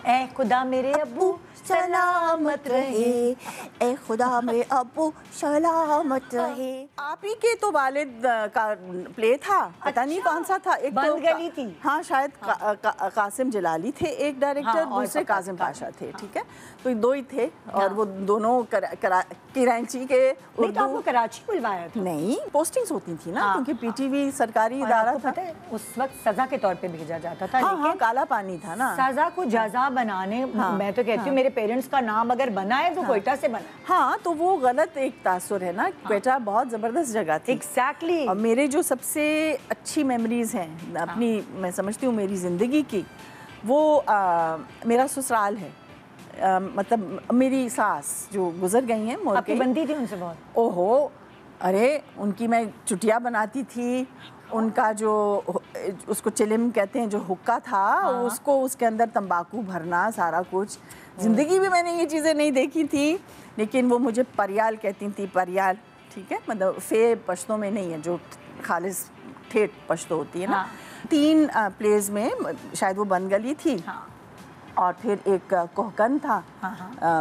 ए खुदा मेरे अब्बू सलामत रहे, ए खुदा मेरे अब्बू सलामत रहे। आप ही के तो वालिद का प्ले था, पता नहीं कौन सा था। एक बंद गली थी। हाँ शायद कासिम जलाली थे एक डायरेक्टर, दूसरे कासिम पाशा थे। ठीक है, तो दो ही थे और वो दोनों कराची के। नहीं तो आपको कराची बुलवाया था? नहीं, पोस्टिंग्स होती थी ना, क्योंकि पीटीवी सरकारी इदारा था। पता है उस वक्त सजा के तौर पे भेजा जाता था। हाँ, काला पानी था ना। सजा को जजा बनाने, मैं तो कहती हूँ मेरे पेरेंट्स का नाम अगर बना है तो क्वेटा से बना। हाँ, तो वो गलत एक तासुर है ना। क्वेटा बहुत जबरदस्त जगह थी। एग्जैक्टली। और मेरे जो सबसे अच्छी मेमोरीज हैं अपनी, मैं समझती हूँ मेरी जिंदगी की, वो मेरा ससुराल है। मतलब मेरी सास जो गुजर गई हैं, आपकी बनती थी उनसे बहुत? ओहो, अरे उनकी मैं चुटिया बनाती थी। उनका जो उसको चिलिम कहते हैं, जो हुक्का था, उसको उसके अंदर तंबाकू भरना, सारा कुछ। ज़िंदगी में मैंने ये चीज़ें नहीं देखी थी, लेकिन वो मुझे परियाल कहती थी। परियाल, ठीक है, मतलब फे पश्तों में नहीं है, जो खालिस ठेठ पश्तो होती है ना। 3 प्लेज में शायद वो बन गली थी। और फिर एक कोहकन था।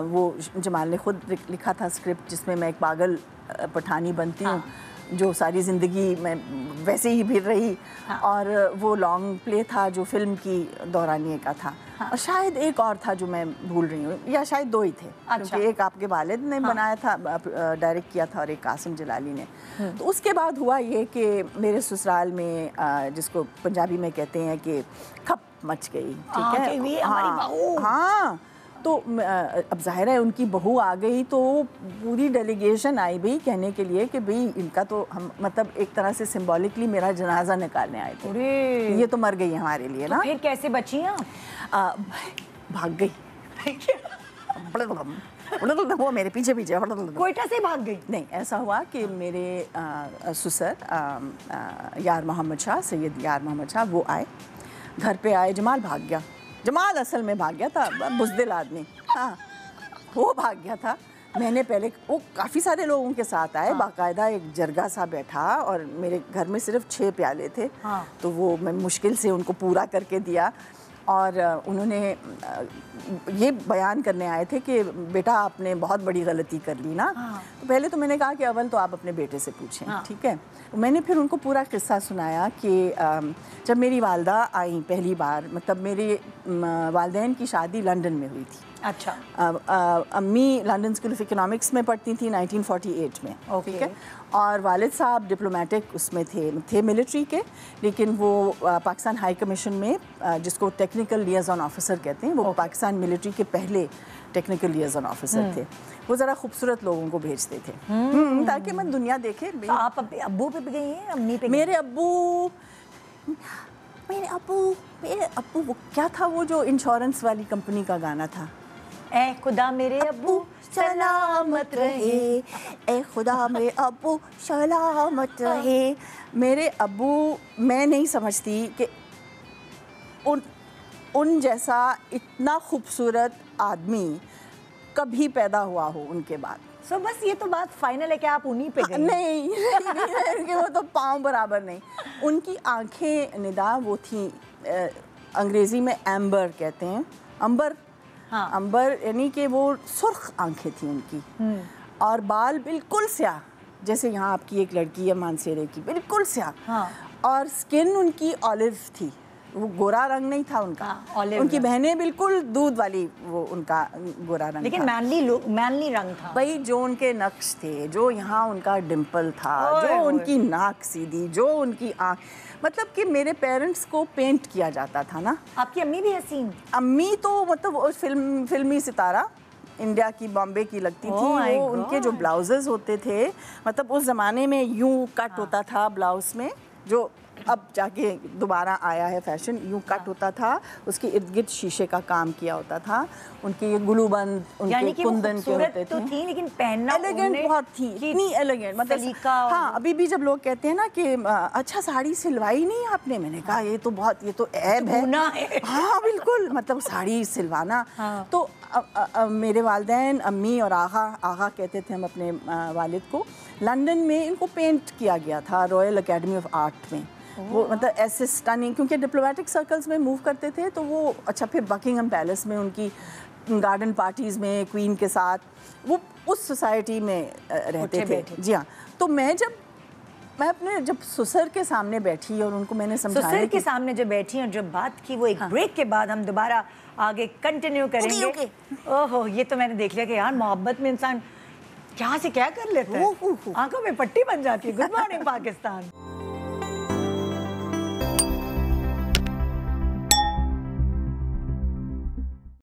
वो जमाल ने खुद लिखा था स्क्रिप्ट, जिसमें मैं एक पागल पठानी बनती हूँ जो सारी ज़िंदगी में वैसे ही फिर रही। और वो लॉन्ग प्ले था जो फिल्म की दौरानिए का था। और शायद एक और था जो मैं भूल रही हूँ, या शायद 2 ही थे। क्योंकि एक आपके वालिद ने बनाया था, डायरेक्ट किया था, और एक कासिम जलाली ने। तो उसके बाद हुआ ये कि मेरे ससुराल में, जिसको पंजाबी में कहते हैं कि खप मच गई। ठीक है, हमारी बहू। हाँ, तो अब जाहिर है उनकी बहू आ गई, तो पूरी डेलीगेशन आई भाई कहने के लिए कि भाई इनका तो हम, मतलब एक तरह से सिंबॉलिकली मेरा जनाजा निकालने आए थे। ये तो मर गई हमारे लिए ना। फिर कैसे बची आप? भाग गई। वो मेरे पीछे पीछे क्वेटा से भाग गई? नहीं, ऐसा हुआ कि मेरे ससुर यार मोहम्मद शाह, सैयद यार मोहम्मद शाह, वो आए, घर पे आए। जमाल भाग गया। जमाल असल में भाग गया था, बुज़दिल आदमी। हाँ, वो भाग गया था। मैंने पहले, वो काफ़ी सारे लोगों के साथ आए, बाकायदा एक जरगा सा बैठा, और मेरे घर में सिर्फ 6 प्याले थे। तो वो मैं मुश्किल से उनको पूरा करके दिया। और उन्होंने ये बयान करने आए थे कि बेटा आपने बहुत बड़ी गलती कर ली ना। तो पहले तो मैंने कहा कि अव्वल तो आप अपने बेटे से पूछें। ठीक है, मैंने फिर उनको पूरा किस्सा सुनाया कि जब मेरी वालदा आई पहली बार, मतलब मेरे वालदैन की शादी लंदन में हुई थी। अच्छा। अम्मी लंदन स्कूल ऑफ इकोनॉमिक्स में पढ़ती थी 1948 में। ठीक है, और वालिद साहब डिप्लोमेटिक उसमें थे मिलिट्री के, लेकिन वो पाकिस्तान हाई कमीशन में, जिसको टेक्निकल लियाज़न ऑफिसर कहते हैं, वो पाकिस्तान मिलिट्री के पहले टेक्निकल लियाज़न ऑफिसर थे। वो ज़रा खूबसूरत लोगों को भेजते थे ताकि मैं दुनिया देखे। तो आप अब्बू पे गई हैं, अम्मी पे? मेरे अब्बू वो क्या था, वो जो इंश्योरेंस वाली कंपनी का गाना था, ए खुदा मेरे अब्बू सलामत रहे, ए खुदा मेरे अब्बू सलामत रहे। मेरे अब्बू, मैं नहीं समझती कि उन जैसा इतना खूबसूरत आदमी कभी पैदा हुआ हो उनके बाद। सो बस ये तो बात फाइनल है कि आप उन्हीं पे गई? नहीं, वो तो पाँव बराबर नहीं। उनकी आंखें निदा वो थी, अंग्रेजी में एम्बर कहते हैं, अंबर। अंबर यानी कि वो सुर्ख आंखें थी उनकी, और बाल बिल्कुल स्याह, जैसे यहाँ आपकी एक लड़की है मानसेरे की, बिल्कुल स्याह। और स्किन उनकी ऑलिव थी, वो गोरा रंग नहीं था उनका। उनकी बहनें बिल्कुल दूध वाली, वो उनका गोरा रंग, लेकिन मैनली रंग था भाई। जो उनके नक्श थे, जो यहाँ उनका डिम्पल था, जो उनकी नाक सीधी, जो उनकी आँख, मतलब कि मेरे पेरेंट्स को पेंट किया जाता था ना। आपकी अम्मी भी हसीन? अम्मी तो मतलब फिल्मी सितारा, इंडिया की, बॉम्बे की लगती थी। वो उनके जो ब्लाउजेस होते थे, मतलब उस ज़माने में यूँ कट होता था ब्लाउज में, जो अब जाके दोबारा आया है फैशन, यूँ कट होता था, उसके इर्द गिर्द शीशे का काम किया होता था। उनके ये गुलूबंद, उनके कुंदन के होते थे, थी, लेकिन पहनना एलिगेंट बहुत थी, इतनी एलिगेंट, मतलब हाँ। अभी भी जब लोग कहते हैं ना कि अच्छा साड़ी सिलवाई नहीं आपने, मैंने कहा ये तो ऐब है। हाँ बिल्कुल, मतलब साड़ी सिलवाना। तो मेरे वालिदैन, अम्मी और आगा कहते थे हम अपने वालिद को, लंदन में इनको पेंट किया गया था रॉयल एकेडमी ऑफ आर्ट में। वो मतलब ऐसे स्टनिंग, क्योंकि डिप्लोमेटिक सर्कल्स में मूव करते थे तो वो अच्छा, फिर बकिंगम पैलेस में उनकी गार्डन पार्टीज़ में क्वीन के साथ वो उस सोसाइटी में रहते थे। जी हाँ, तो मैं अपने जब ससुर के सामने बैठी और उनको मैंने समझाया, ससुर के सामने जो बैठी और जो बात की, वो एक ब्रेक के बाद हम दोबारा आगे कंटिन्यू करेंगे। ओके। ओहो, ये तो मैंने देख लिया कि यार मोहब्बत में इंसान क्या से क्या कर लेता है, आंखों में पट्टी बन जाती है। Good morning Pakistan.